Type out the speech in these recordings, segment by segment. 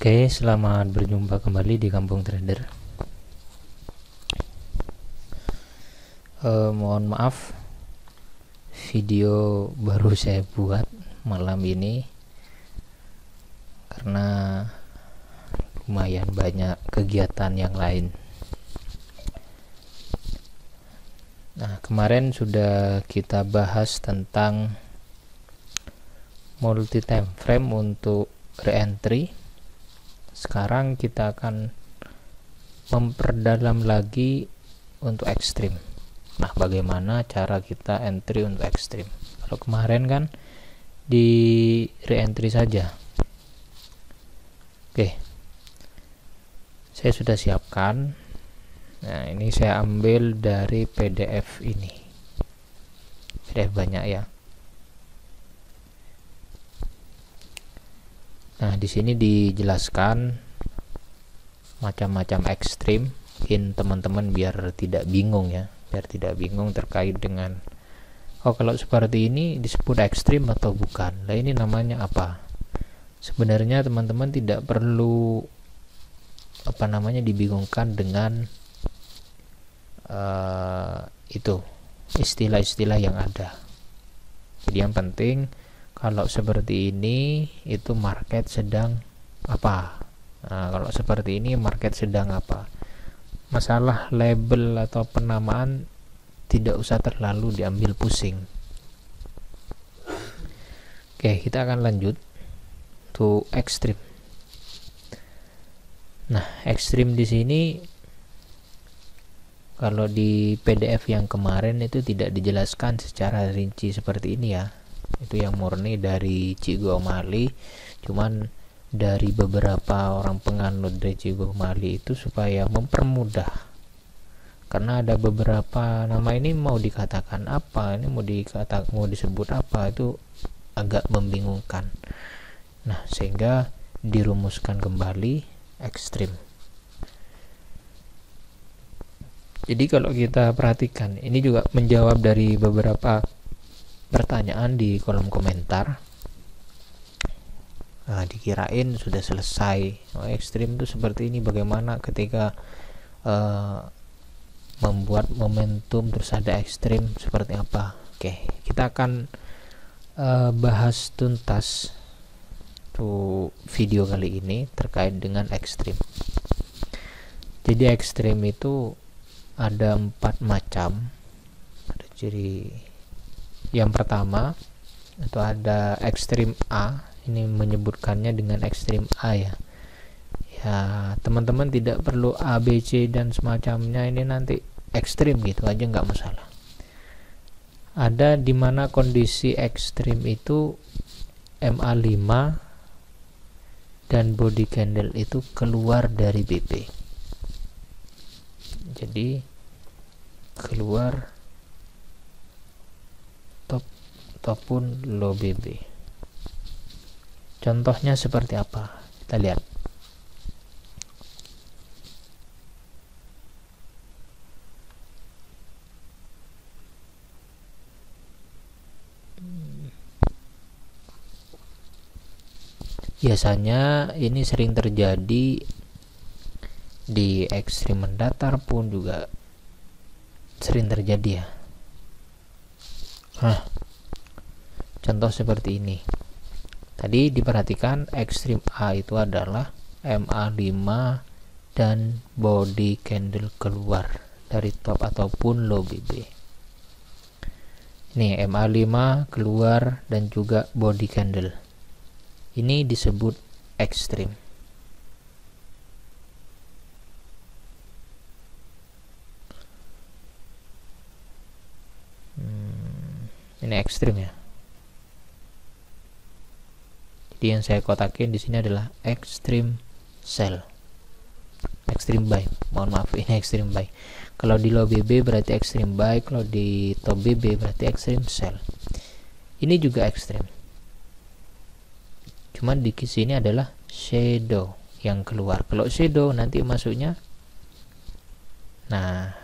Oke, selamat berjumpa kembali di Kampung Trader. Mohon maaf, video baru saya buat malam ini karena lumayan banyak kegiatan yang lain. Nah, kemarin sudah kita bahas tentang multi time frame untuk re-entry. Sekarang kita akan memperdalam lagi untuk ekstrim. Nah, bagaimana cara kita entry untuk ekstrim? Kalau kemarin kan di re-entry saja. Oke, saya sudah siapkan. Nah, ini saya ambil dari PDF ini. PDF banyak ya. Nah, di sini dijelaskan macam-macam ekstrim, mungkin teman-teman biar tidak bingung ya, biar tidak bingung terkait dengan kalau seperti ini disebut ekstrim atau bukan. Nah, ini namanya apa? Sebenarnya teman-teman tidak perlu dibingungkan dengan itu istilah-istilah yang ada. Jadi yang penting kalau seperti ini itu market sedang apa. Nah, kalau seperti ini market sedang apa. Masalah label atau penamaan tidak usah terlalu diambil pusing. Oke, kita akan lanjut to ekstrim. Nah, ekstrim di sini kalau di PDF yang kemarin itu tidak dijelaskan secara rinci seperti ini ya. Itu yang murni dari Cigo O'Malley, cuman dari beberapa orang penganut dari Cigo O'Malley itu supaya mempermudah, karena ada beberapa nama ini mau dikatakan apa, ini mau disebut apa, itu agak membingungkan. Nah, sehingga dirumuskan kembali ekstrim. Jadi kalau kita perhatikan, ini juga menjawab dari beberapa pertanyaan di kolom komentar. Nah, dikirain sudah selesai. Ekstrim itu seperti ini, bagaimana ketika membuat momentum terus ada ekstrim seperti apa. Oke, kita akan bahas tuntas tuh video kali ini terkait dengan ekstrim. Jadi ekstrim itu ada 4 macam. Jadi yang pertama itu ada ekstrim A. Ini menyebutkannya dengan ekstrim A ya. Ya, teman-teman tidak perlu A, B, C dan semacamnya, ini nanti ekstrim gitu aja nggak masalah. Ada dimana kondisi ekstrim itu MA5 dan body candle itu keluar dari BP. Jadi keluar top ataupun low BB. Contohnya seperti apa? Kita lihat. Biasanya ini sering terjadi di ekstrim mendatar pun juga sering terjadi ya. Nah, contoh seperti ini. Tadi diperhatikan ekstrim A itu adalah MA5 dan body candle keluar dari top ataupun low BB. Ini MA5 keluar dan juga body candle. Ini disebut ekstrim. Ini ekstrim ya. Jadi yang saya kotakin di sini adalah ekstrim sell, ekstrim buy. Mohon maaf, ini ekstrim buy. Kalau di low BB berarti ekstrim buy, kalau di top BB berarti ekstrim sell. Ini juga ekstrim. Cuman di sini adalah shadow yang keluar. Kalau shadow nanti masuknya, nah,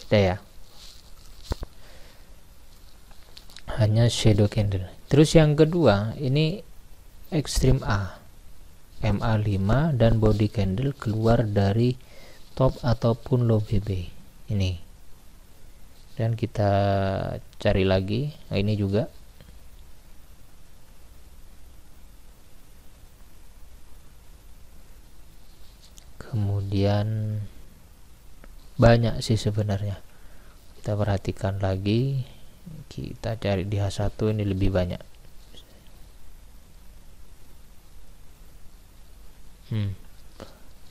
sudah ya. Hanya shadow candle. Terus yang kedua ini ekstrim A. MA5 dan body candle keluar dari top ataupun low BB ini. Dan kita cari lagi, nah ini juga kemudian banyak sih sebenarnya. Kita perhatikan lagi, kita cari di H1 ini lebih banyak.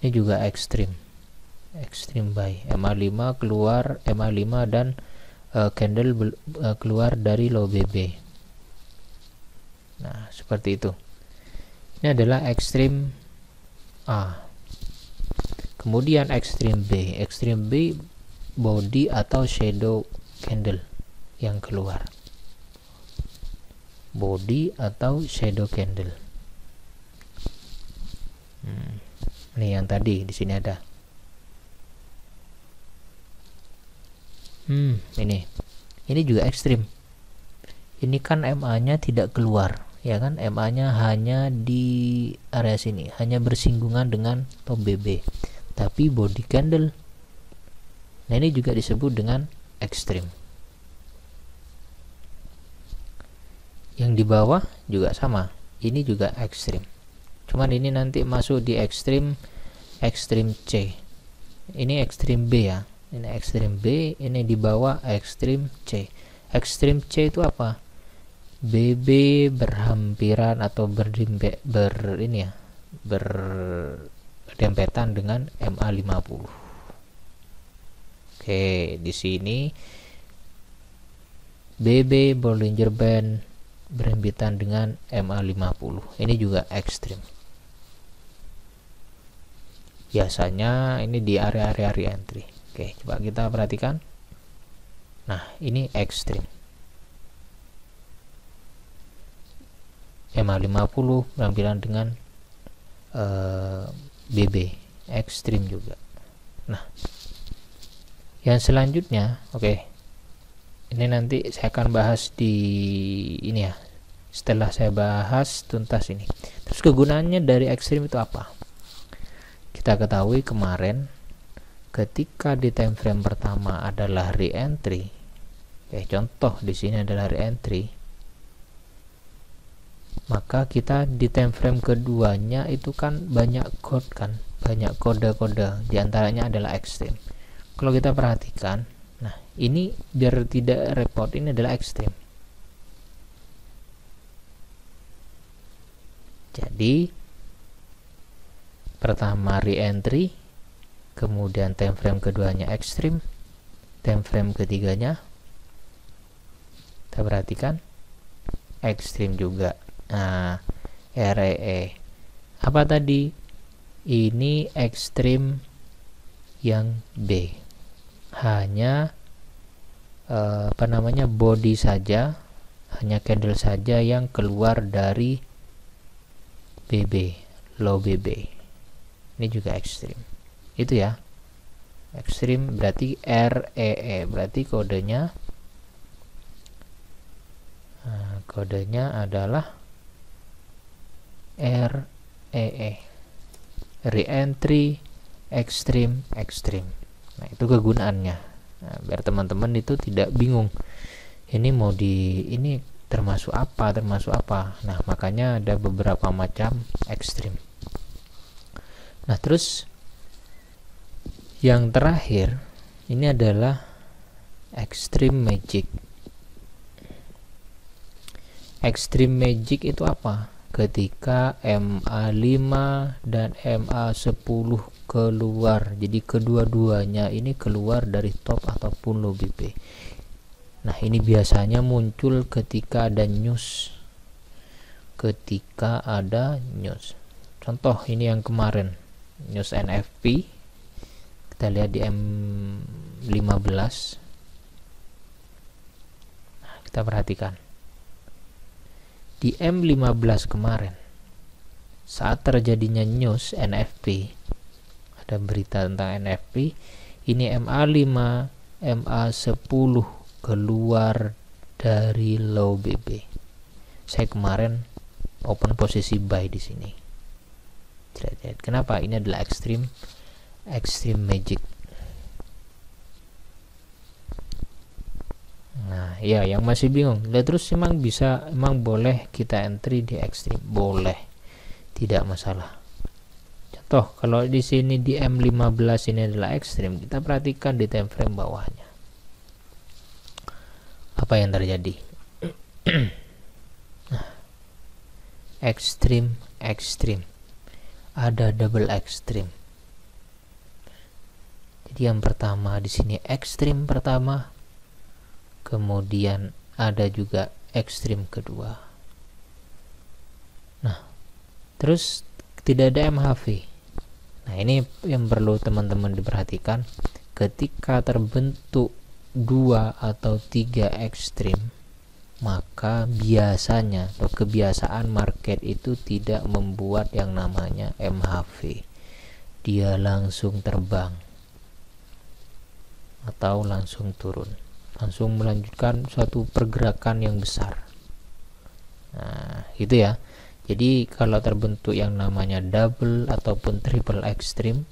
Ini juga extreme buy, MA5 keluar, MA5 dan candle keluar dari low BB. Nah seperti itu. Ini adalah extreme A. Kemudian extreme B. Extreme B body atau shadow candle yang keluar. Body atau shadow candle. Ini yang tadi di sini ada. Ini juga ekstrim. Ini kan MA-nya tidak keluar, ya kan? MA-nya hanya di area sini, hanya bersinggungan dengan top BB. Tapi body candle, nah ini juga disebut dengan ekstrim. Yang di bawah juga sama, ini juga ekstrim. Cuman ini nanti masuk di ekstrim C. Ini ekstrim B ya. Ini ekstrim B, ini di bawah ekstrim C. Ekstrim C itu apa? BB berhampiran atau berdempetan dengan MA50. Oke, di sini BB Bollinger Band berhimpitan dengan MA50. Ini juga ekstrim. Biasanya ini di area-area re-entry. Oke, coba kita perhatikan. Nah, ini ekstrim. MA50 berhampiran dengan BB, ekstrim juga. Nah, yang selanjutnya, oke, ini nanti saya akan bahas di ini ya, setelah saya bahas tuntas ini. Terus kegunaannya dari ekstrim itu apa? Kita ketahui kemarin ketika di time frame pertama adalah re-entry, contoh di sini adalah re-entry, maka kita di time frame keduanya itu kan banyak code kan, banyak kode-kode, diantaranya adalah ekstrim. Kalau kita perhatikan, nah ini biar tidak repot, ini adalah ekstrim. Jadi pertama re-entry, kemudian time frame keduanya ekstrim, time frame ketiganya kita perhatikan ekstrim juga. Nah, REE apa tadi? Ini ekstrim yang B, hanya body saja, hanya candle saja yang keluar dari BB, low BB. Ini juga ekstrim. Itu ya, ekstrim berarti REE, berarti kodenya adalah REE, re-entry ekstrim. Nah itu kegunaannya. Nah, biar teman-teman itu tidak bingung, ini mau ini termasuk apa. Nah makanya ada beberapa macam ekstrim. Nah terus yang terakhir ini adalah extreme magic. Extreme magic itu apa? Ketika MA5 dan MA10 keluar, jadi kedua-duanya ini keluar dari top ataupun low BB. Nah ini biasanya muncul ketika ada news, contoh ini yang kemarin news NFP, kita lihat di M15. Nah, kita perhatikan di M15 kemarin, saat terjadinya news NFP, ada berita tentang NFP, ini MA5, MA10 keluar dari low BB. Saya kemarin open posisi buy di sini. Kenapa? Ini adalah extreme magic. Nah ya, yang masih bingung, terus emang boleh kita entry di extreme? Boleh, tidak masalah. Contoh, kalau di sini di M15 ini adalah ekstrim, kita perhatikan di time frame bawahnya. Apa yang terjadi? Nah, ekstrim. Ada double ekstrim. Jadi yang pertama di sini ekstrim pertama, kemudian ada juga ekstrim kedua. Nah, terus tidak ada MHV. Nah, ini yang perlu teman-teman diperhatikan. Ketika terbentuk 2 atau 3 ekstrim, maka biasanya atau kebiasaan market itu tidak membuat yang namanya MHV. Dia langsung terbang atau langsung turun, langsung melanjutkan suatu pergerakan yang besar. Nah, gitu ya. Jadi kalau terbentuk yang namanya double ataupun triple extreme,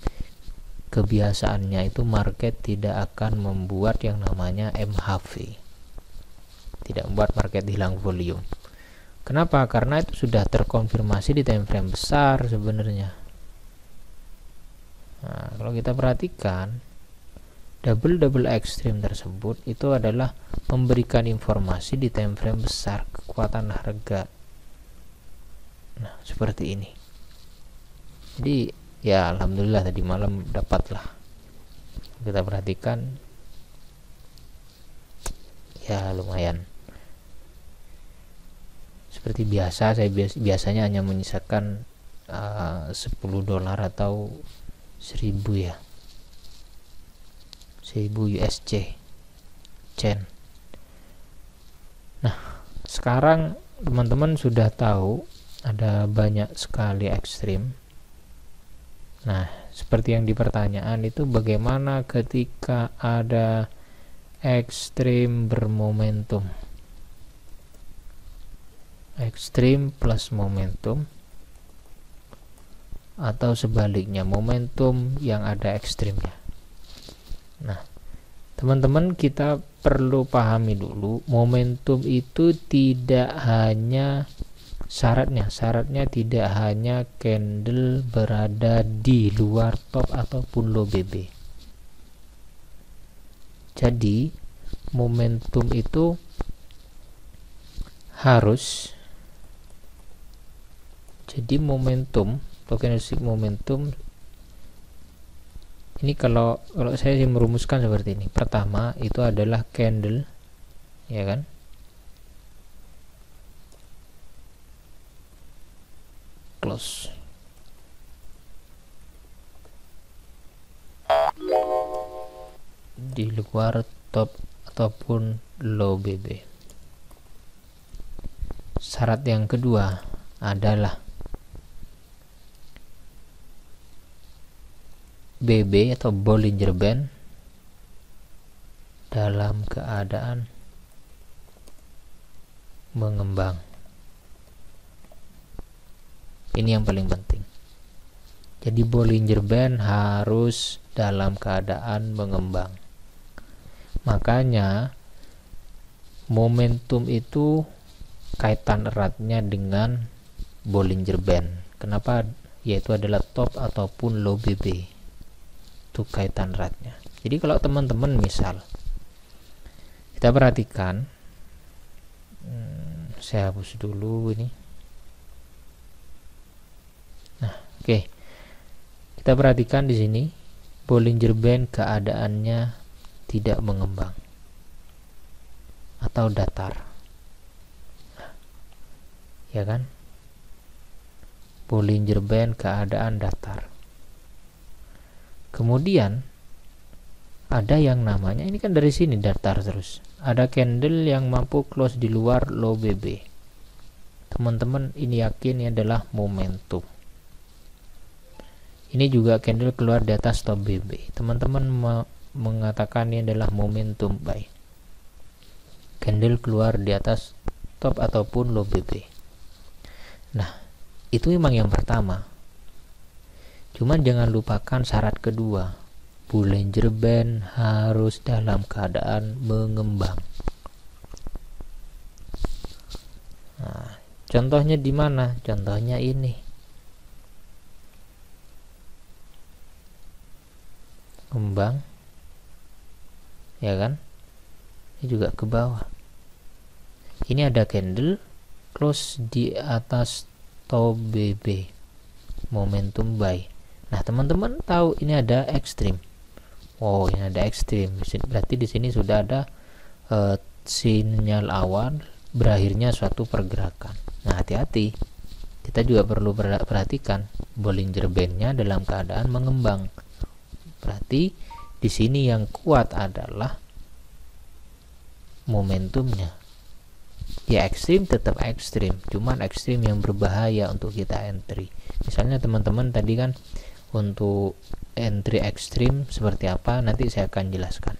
kebiasaannya itu market tidak akan membuat yang namanya MHV, tidak membuat market hilang volume. Kenapa? Karena itu sudah terkonfirmasi di time frame besar sebenarnya. Nah, kalau kita perhatikan double extreme tersebut itu adalah memberikan informasi di time frame besar kekuatan harga. Nah, seperti ini. Jadi ya alhamdulillah tadi malam dapatlah. Kita perhatikan ya lumayan. Seperti biasa, saya biasanya hanya menyisakan $10 atau 1000 ya, 1000 USC Chen. Nah, sekarang teman-teman sudah tahu ada banyak sekali ekstrim. Nah, seperti yang di pertanyaan itu, bagaimana ketika ada ekstrim bermomentum, ekstrim plus momentum, atau sebaliknya momentum yang ada ekstrimnya. Nah, teman-teman, kita perlu pahami dulu, momentum itu tidak hanya syaratnya tidak hanya candle berada di luar top ataupun low BB. Jadi momentum itu harus, jadi momentum atau candlestick momentum ini kalau saya sih merumuskan seperti ini. Pertama itu adalah candle, ya kan, close, di luar top ataupun low BB. Syarat yang kedua adalah BB atau Bollinger Band dalam keadaan mengembang. Ini yang paling penting. Jadi Bollinger Band harus dalam keadaan mengembang. Makanya momentum itu kaitan eratnya dengan Bollinger Band. Kenapa? Yaitu adalah top ataupun low BB. Itu kaitan eratnya. Jadi kalau teman-teman misal kita perhatikan, saya hapus dulu ini. Nah, oke. Kita perhatikan di sini Bollinger Band keadaannya tidak mengembang atau datar. Nah, ya kan? Bollinger Band keadaan datar. Kemudian ada yang namanya, ini kan dari sini datar terus, ada candle yang mampu close di luar low BB. Teman-teman, ini yakin ini adalah momentum. Ini juga candle keluar di atas top BB. Teman-teman mengatakan ini adalah momentum buy. Candle keluar di atas top ataupun low BB. Nah, itu memang yang pertama. Cuman jangan lupakan syarat kedua, Bollinger Band harus dalam keadaan mengembang. Nah, contohnya di mana? Contohnya ini. Kembang. Ya kan? Ini juga ke bawah. Ini ada candle close di atas top BB. Momentum buy. Nah, teman-teman tahu ini ada ekstrim. Oh, ini ada ekstrim. Berarti di sini sudah ada sinyal awal berakhirnya suatu pergerakan. Nah, hati-hati. Kita juga perlu perhatikan Bollinger Band-nya dalam keadaan mengembang. Berarti di sini yang kuat adalah momentumnya. Ya, ekstrim tetap ekstrim, cuman ekstrim yang berbahaya untuk kita entry. Misalnya teman-teman tadi kan untuk entry ekstrim seperti apa nanti saya akan jelaskan,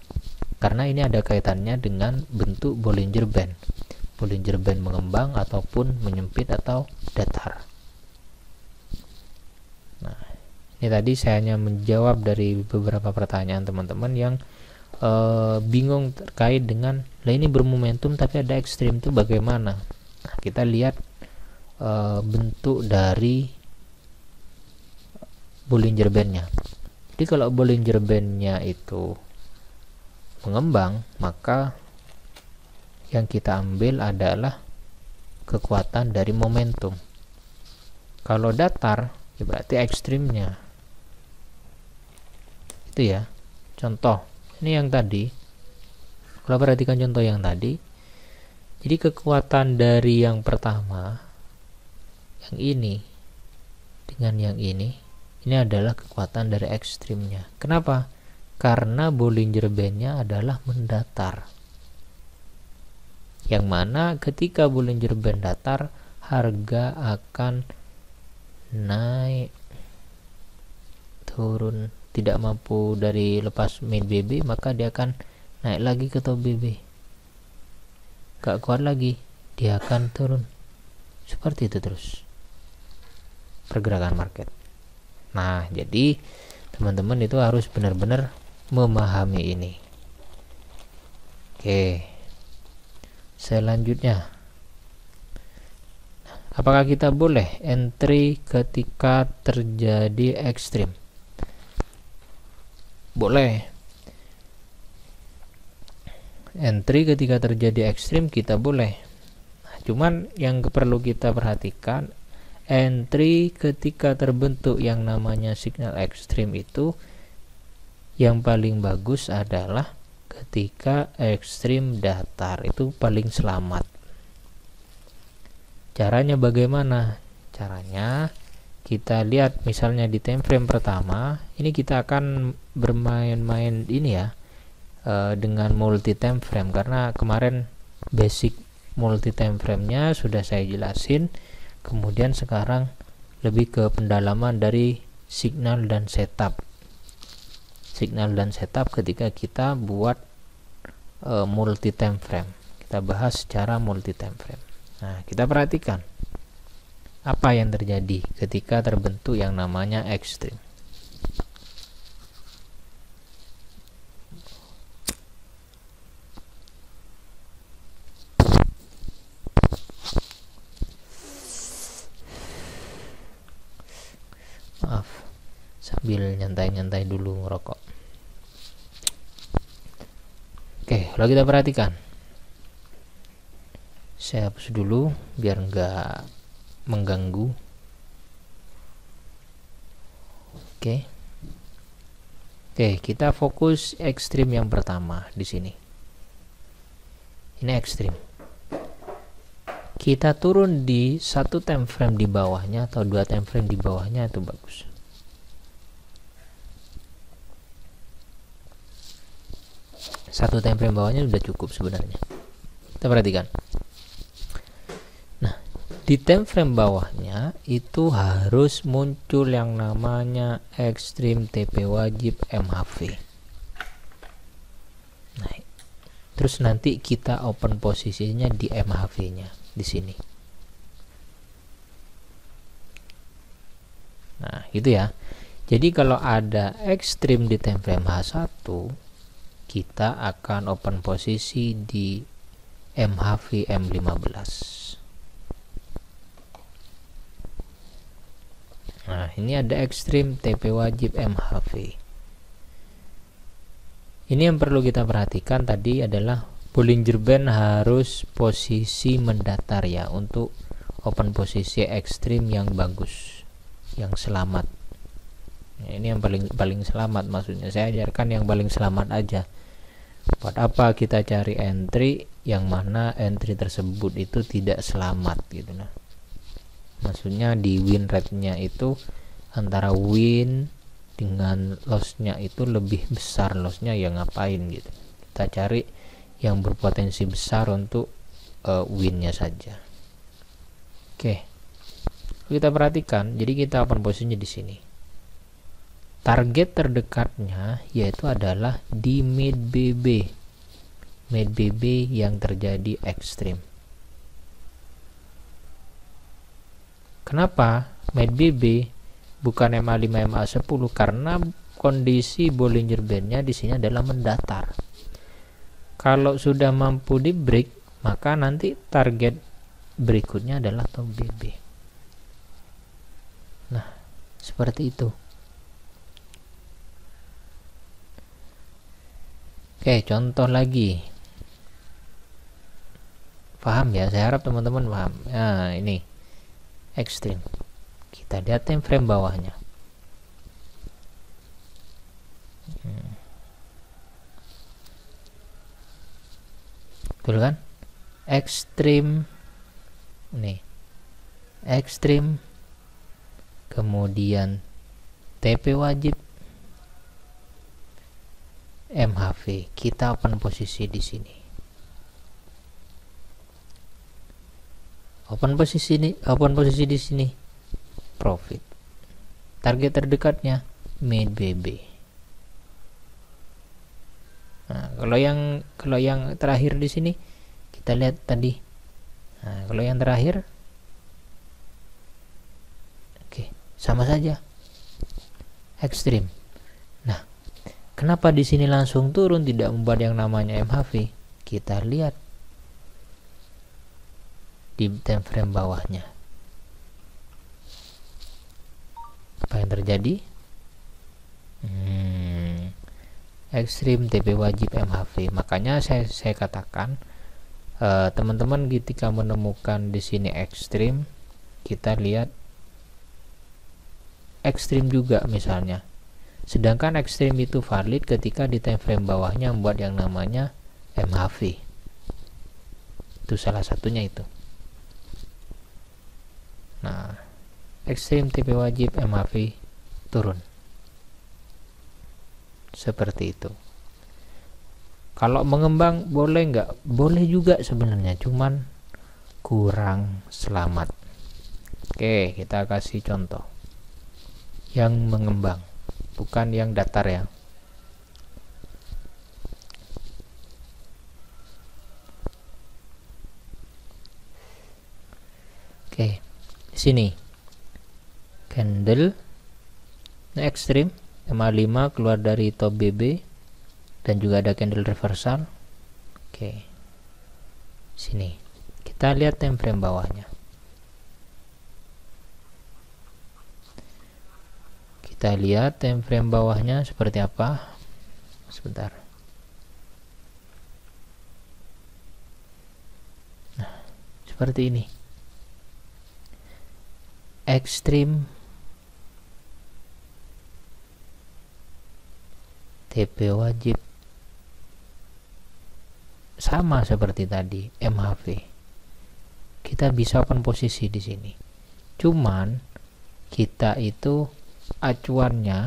karena ini ada kaitannya dengan bentuk Bollinger Band. Bollinger Band mengembang ataupun menyempit atau datar. Nah, ini tadi saya hanya menjawab dari beberapa pertanyaan teman-teman yang bingung terkait dengan lah ini bermomentum tapi ada ekstrim itu bagaimana. Nah, kita lihat bentuk dari Bollinger Band-nya. Jadi kalau Bollinger Band-nya itu mengembang, maka yang kita ambil adalah kekuatan dari momentum. Kalau datar, ya berarti ekstrimnya. Itu ya. Contoh, ini yang tadi. Kalau perhatikan contoh yang tadi, jadi kekuatan dari yang pertama, yang ini dengan yang ini adalah kekuatan dari ekstrimnya. Kenapa? Karena Bollinger Band-nya adalah mendatar. Yang mana ketika Bollinger Band datar, harga akan naik, turun, tidak mampu dari lepas main BB, maka dia akan naik lagi ke top BB. Gak kuat lagi, dia akan turun. Seperti itu terus pergerakan market. Nah, jadi teman-teman itu harus benar-benar memahami ini. Oke, selanjutnya, apakah kita boleh entry ketika terjadi ekstrim? Boleh. Entry ketika terjadi ekstrim kita boleh. Nah, cuman yang perlu kita perhatikan, entry ketika terbentuk yang namanya signal ekstrim itu yang paling bagus adalah ketika ekstrim datar, itu paling selamat. Caranya bagaimana? Caranya kita lihat misalnya di time frame pertama, ini kita akan bermain-main ini ya dengan multi time frame, karena kemarin basic multi time frame-nya sudah saya jelasin. Kemudian sekarang lebih ke pendalaman dari signal dan setup. Signal dan setup ketika kita buat multi time frame. Kita bahas secara multi time frame. Nah, kita perhatikan apa yang terjadi ketika terbentuk yang namanya ekstrim. Maaf, sambil nyantai-nyantai dulu ngerokok. Oke, kalau kita perhatikan, saya hapus dulu biar nggak mengganggu. Oke, kita fokus ekstrim yang pertama di sini. Ini ekstrim. Kita turun di satu time frame di bawahnya atau dua time frame di bawahnya, itu bagus. Satu time frame bawahnya sudah cukup sebenarnya. Kita perhatikan. Nah, di time frame bawahnya itu harus muncul yang namanya ekstrim TP wajib MHV. Nah, terus nanti kita open posisinya di MHV-nya di sini. Nah, gitu ya. Jadi kalau ada ekstrim di time frame H1, kita akan open posisi di MHV M15. Nah, ini ada ekstrim TP wajib MHV. Ini yang perlu kita perhatikan tadi adalah Bollinger Band harus posisi mendatar ya, untuk open posisi ekstrim yang bagus, yang selamat. Nah, ini yang paling selamat, maksudnya saya ajarkan yang paling selamat aja. Buat apa kita cari entry yang mana entry tersebut itu tidak selamat gitu. Nah, maksudnya di win rate-nya itu antara win dengan loss-nya itu lebih besar loss-nya, ya ngapain gitu. Kita cari yang berpotensi besar untuk win-nya saja. Oke. Kita perhatikan, jadi kita open posisinya di sini. Target terdekatnya yaitu adalah di mid BB. Mid BB yang terjadi ekstrim. Kenapa mid BB bukan MA5 MA10? Karena kondisi Bollinger Band-nya di sini adalah mendatar. Kalau sudah mampu di break, maka nanti target berikutnya adalah top BB. Nah, seperti itu. Oke, contoh lagi. Paham ya? Saya harap teman-teman paham. Nah, ini ekstrim. Kita lihat time frame bawahnya. Betul kan? Ekstrim. Nih. Ekstrim. Kemudian TP wajib MHV, kita open posisi di sini. Open posisi di sini. Profit. Target terdekatnya mid BB. Nah, kalau yang terakhir di sini kita lihat tadi. Nah, kalau yang terakhir oke, sama saja. Ekstrim. Nah, kenapa di sini langsung turun, tidak membuat yang namanya MHV? Kita lihat di time frame bawahnya. Apa yang terjadi? Ekstrim TP wajib MHV. Makanya saya katakan teman-teman ketika menemukan di sini ekstrim, kita lihat ekstrim juga misalnya. Sedangkan ekstrim itu valid ketika di time frame bawahnya membuat yang namanya MHV. Itu salah satunya itu. Nah, ekstrim TP wajib MHV turun. Seperti itu. Kalau mengembang boleh nggak? Boleh juga sebenarnya, cuman kurang selamat. Oke, kita kasih contoh yang mengembang, bukan yang datar ya. Oke, di sini candle ekstrim MA5 keluar dari top BB dan juga ada candle reversal. Oke, sini kita lihat time frame bawahnya. Kita lihat time frame bawahnya seperti apa. Sebentar. Nah, seperti ini. Ekstrim TP wajib sama seperti tadi MHV. Kita bisa open posisi di sini. Cuman kita itu acuannya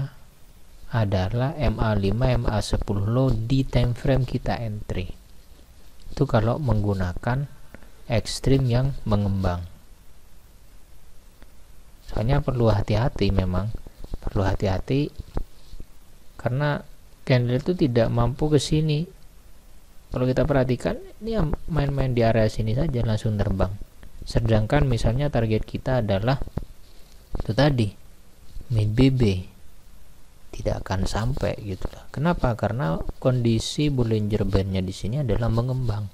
adalah MA5 MA10 low di time frame kita entry. Itu kalau menggunakan ekstrim yang mengembang. Soalnya perlu hati-hati, memang perlu hati-hati karena candle itu tidak mampu ke sini. Kalau kita perhatikan, ini main-main di area sini saja langsung terbang. Sedangkan misalnya target kita adalah itu tadi mid BB. tidak akan sampai gitu lah. Kenapa? Karena kondisi Bollinger Bandnya di sini adalah mengembang.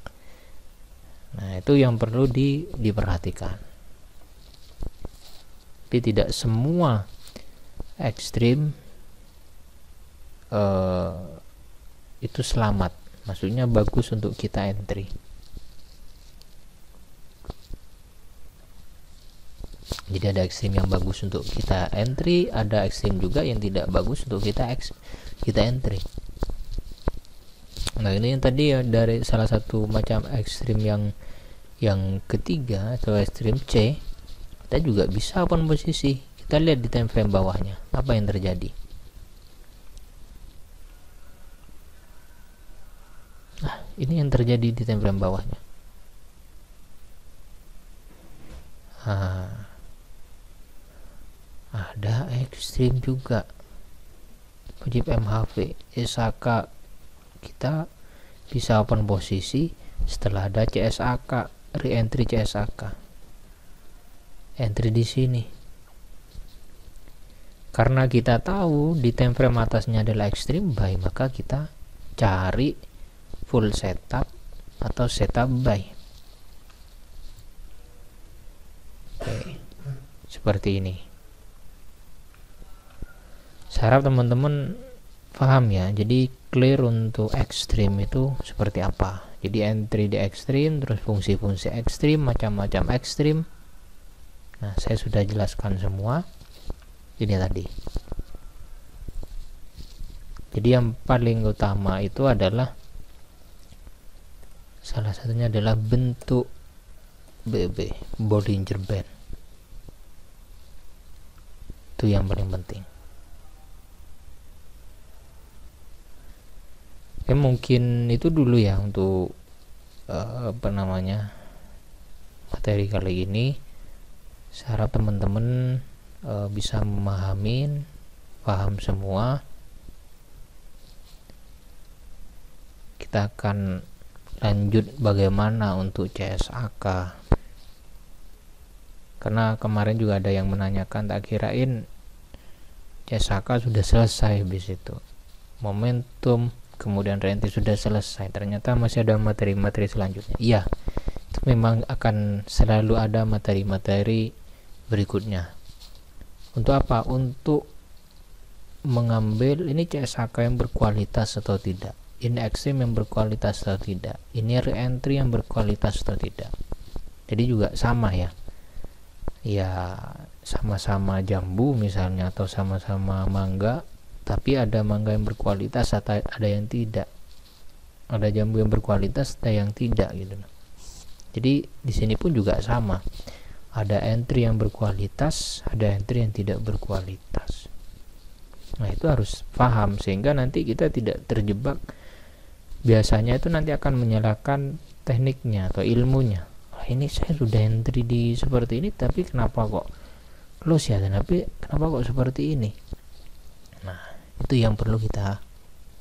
Nah, itu yang perlu diperhatikan. Tapi tidak semua ekstrim itu selamat, maksudnya bagus untuk kita entry. Jadi ada ekstrim yang bagus untuk kita entry, ada ekstrim juga yang tidak bagus untuk kita entry. Nah, ini yang tadi ya, dari salah satu macam ekstrim yang ketiga atau ekstrim C, kita juga bisa open posisi. Kita lihat di time frame bawahnya apa yang terjadi. Nah, ini yang terjadi di time frame bawahnya. Ada ekstrim juga wajib MHV SAK, kita bisa open posisi setelah ada CSAK, re-entry CSAK, entry di sini. Karena kita tahu di time frame atasnya adalah extreme buy, maka kita cari full setup atau setup buy. Oke, seperti ini. Saya harap teman-teman paham ya. Jadi clear untuk ekstrim itu seperti apa. Jadi entry di ekstrim, terus fungsi-fungsi ekstrim, macam-macam ekstrim. Nah, saya sudah jelaskan semua. Ini tadi. Jadi yang paling utama itu adalah, salah satunya adalah bentuk BB, Bollinger Band. Itu yang paling penting. Oke, mungkin itu dulu ya untuk materi kali ini. Saya harap teman-teman bisa memahami, paham semua. Kita akan lanjut bagaimana untuk CSAK, karena kemarin juga ada yang menanyakan, tak kirain CSAK sudah selesai habis itu, momentum kemudian re-entry sudah selesai, ternyata masih ada materi-materi selanjutnya. Iya, itu memang akan selalu ada materi-materi berikutnya. Untuk apa? Untuk mengambil ini CSAK yang berkualitas atau tidak, ini ekstrim yang berkualitas atau tidak, ini re-entry yang berkualitas atau tidak. Jadi juga sama ya, sama-sama jambu misalnya, atau sama-sama mangga, tapi ada mangga yang berkualitas atau ada yang tidak, ada jambu yang berkualitas ada yang tidak gitu. Jadi di sini pun juga sama, ada entry yang berkualitas, ada entry yang tidak berkualitas. Nah, itu harus paham sehingga nanti kita tidak terjebak. Biasanya itu nanti akan menyalahkan tekniknya atau ilmunya. Ini saya sudah entry di seperti ini, tapi kenapa kok close ya, tapi kenapa kok seperti ini. Nah, itu yang perlu kita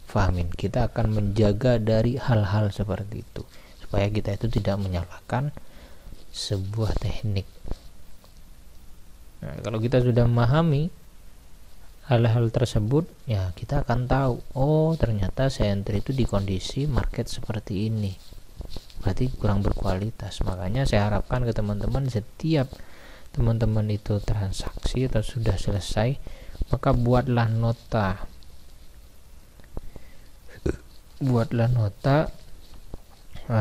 pahamin. Kita akan menjaga dari hal-hal seperti itu supaya kita itu tidak menyalahkan sebuah teknik. Nah, kalau kita sudah memahami hal-hal tersebut, ya kita akan tahu, oh ternyata saya entry itu di kondisi market seperti ini, berarti kurang berkualitas. Makanya saya harapkan ke teman-teman, setiap teman-teman itu transaksi atau sudah selesai, maka buatlah nota,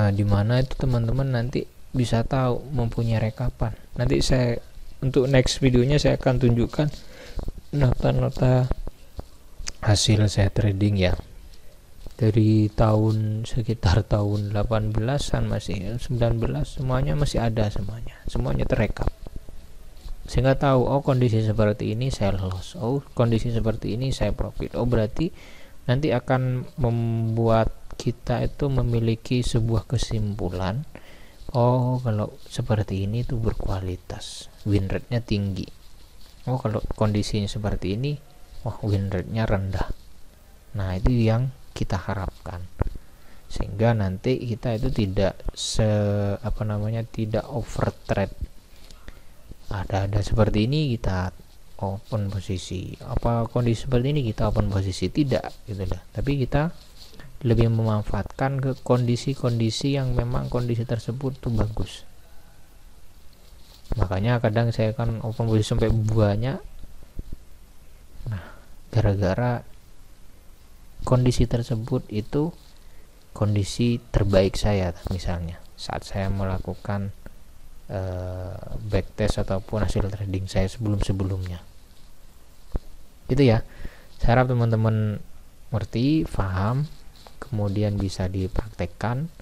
di mana itu teman-teman nanti bisa tahu, mempunyai rekapan. Nanti saya untuk next videonya saya akan tunjukkan nota-nota hasil saya trading ya, dari sekitar tahun 18-an masih 19, semuanya masih ada, semuanya terekam, sehingga tahu, oh kondisi seperti ini saya loss, oh kondisi seperti ini saya profit. Oh berarti nanti akan membuat kita itu memiliki sebuah kesimpulan, oh kalau seperti ini tuh berkualitas, win rate-nya tinggi. Oh kalau kondisinya seperti ini, win rate-nya rendah. Nah, itu yang kita harapkan, sehingga nanti kita itu tidak tidak over trade. Ada seperti ini kita open posisi. Apa kondisi seperti ini kita open posisi? Tidak gitu lah. Tapi kita lebih memanfaatkan ke kondisi-kondisi yang memang kondisi tersebut tuh bagus. Makanya kadang saya kan open posisi sampai banyak. Nah, gara-gara kondisi tersebut itu kondisi terbaik saya, misalnya saat saya melakukan backtest ataupun hasil trading saya sebelum-sebelumnya. Itu ya, saya harap teman-teman ngerti, paham, kemudian bisa dipraktekkan.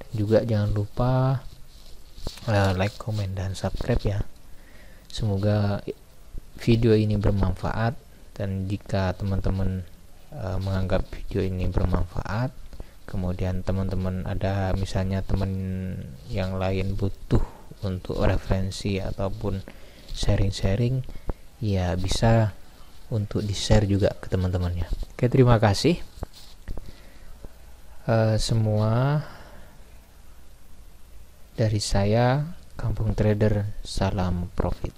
Dan juga jangan lupa like, comment, dan subscribe ya. Semoga video ini bermanfaat, dan jika teman-teman menganggap video ini bermanfaat, kemudian teman-teman ada misalnya teman yang lain butuh untuk referensi ataupun sharing-sharing, ya bisa untuk di-share juga ke teman-temannya. Oke, terima kasih semua dari saya, Kampung Trader. Salam profit.